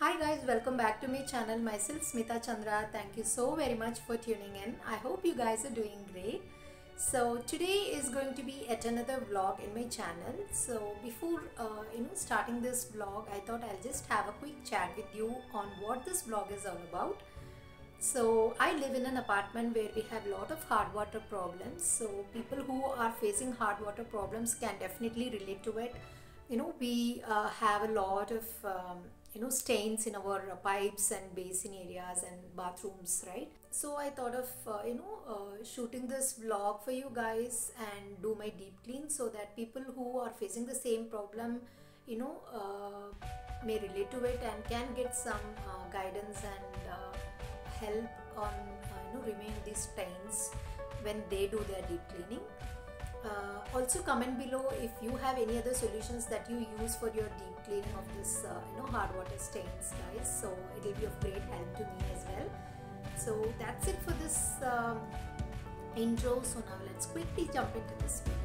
Hi guys, welcome back to my channel. Myself Smitha Chandra. Thank you so very much for tuning in. I hope you guys are doing great. So today is going to be yet another vlog in my channel. So before starting this vlog, I thought I'll just have a quick chat with you on what this vlog is all about. So I live in an apartment where we have a lot of hard water problems. So people who are facing hard water problems can definitely relate to it. We have a lot of stains in our pipes and basin areas and bathrooms, right? So I thought of shooting this vlog for you guys and do my deep clean so that people who are facing the same problem may relate to it and can get some guidance and help on removing these stains when they do their deep cleaning. Also comment below if you have any other solutions that you use for your deep cleaning of this hard water stains, guys. So it will be of great help to me as well. So that's it for this intro. So now let's quickly jump into this video.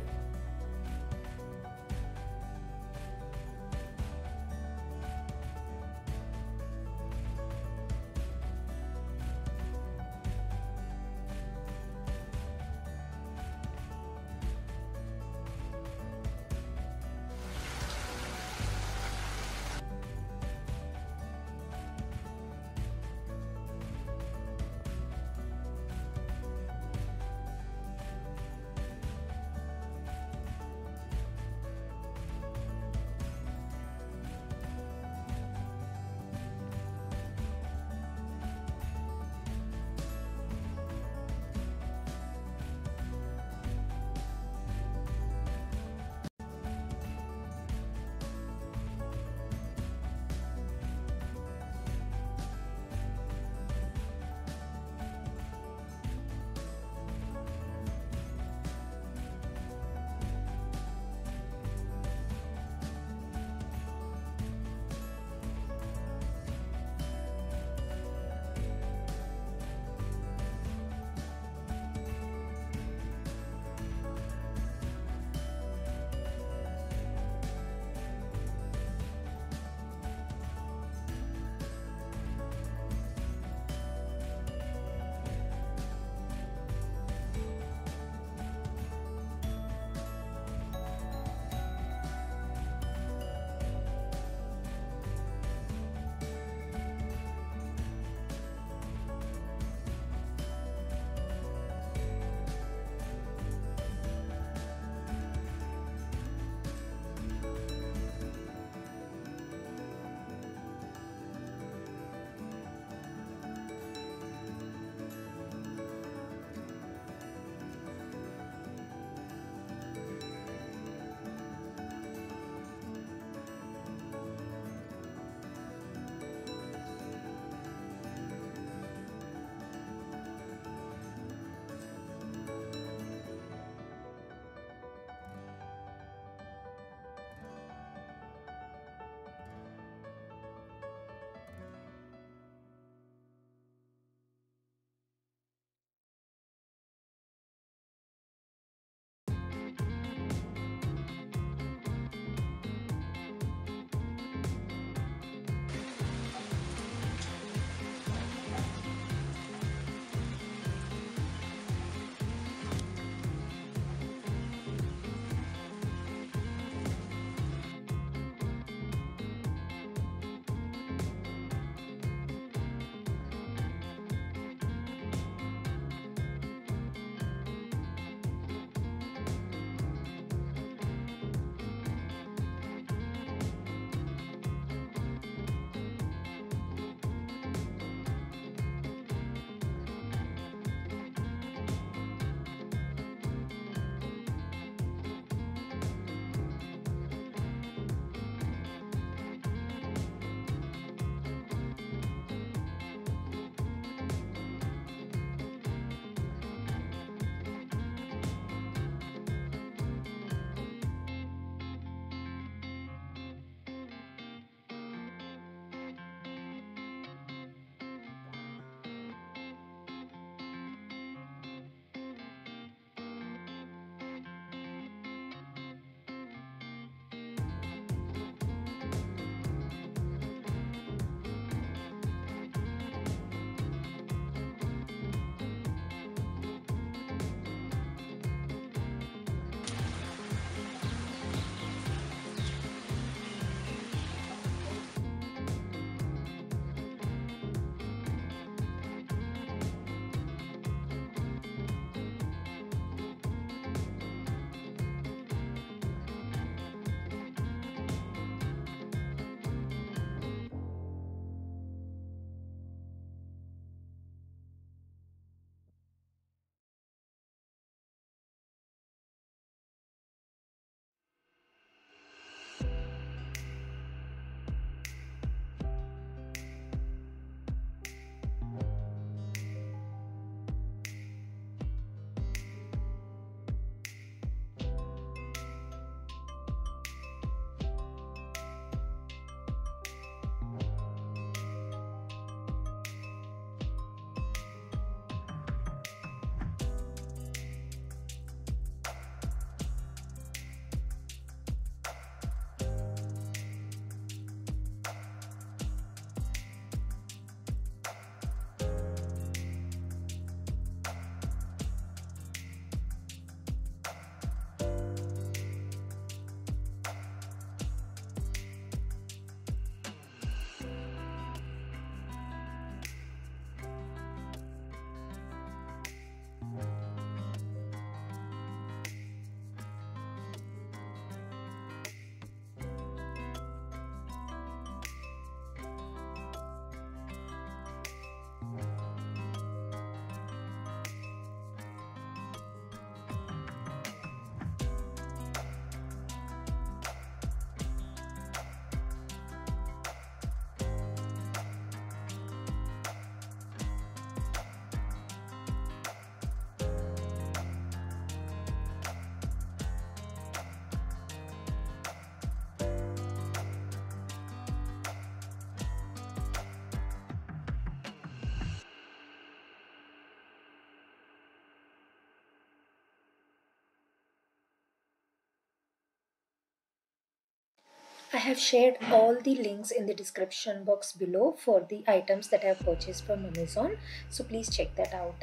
I have shared all the links in the description box below for the items that I have purchased from Amazon, so please check that out.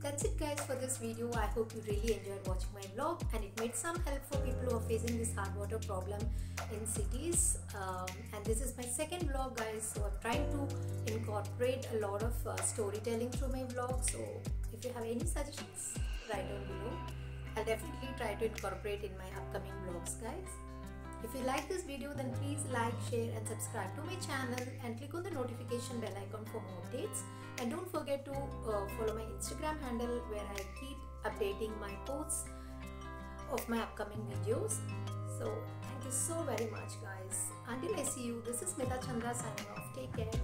That's it guys for this video. I hope you really enjoyed watching my vlog and it made some help for people who are facing this hard water problem in cities. And this is my second vlog guys, so I'm trying to incorporate a lot of storytelling through my vlog. So if you have any suggestions, write down below. I'll definitely try to incorporate in my upcoming vlogs guys. If you like this video, then please like, share and subscribe to my channel and click on the notification bell icon for more updates. And don't forget to follow my Instagram handle where I keep updating my posts of my upcoming videos. So thank you so very much guys. Until I see you, this is Smitha Chandra signing off. Take care.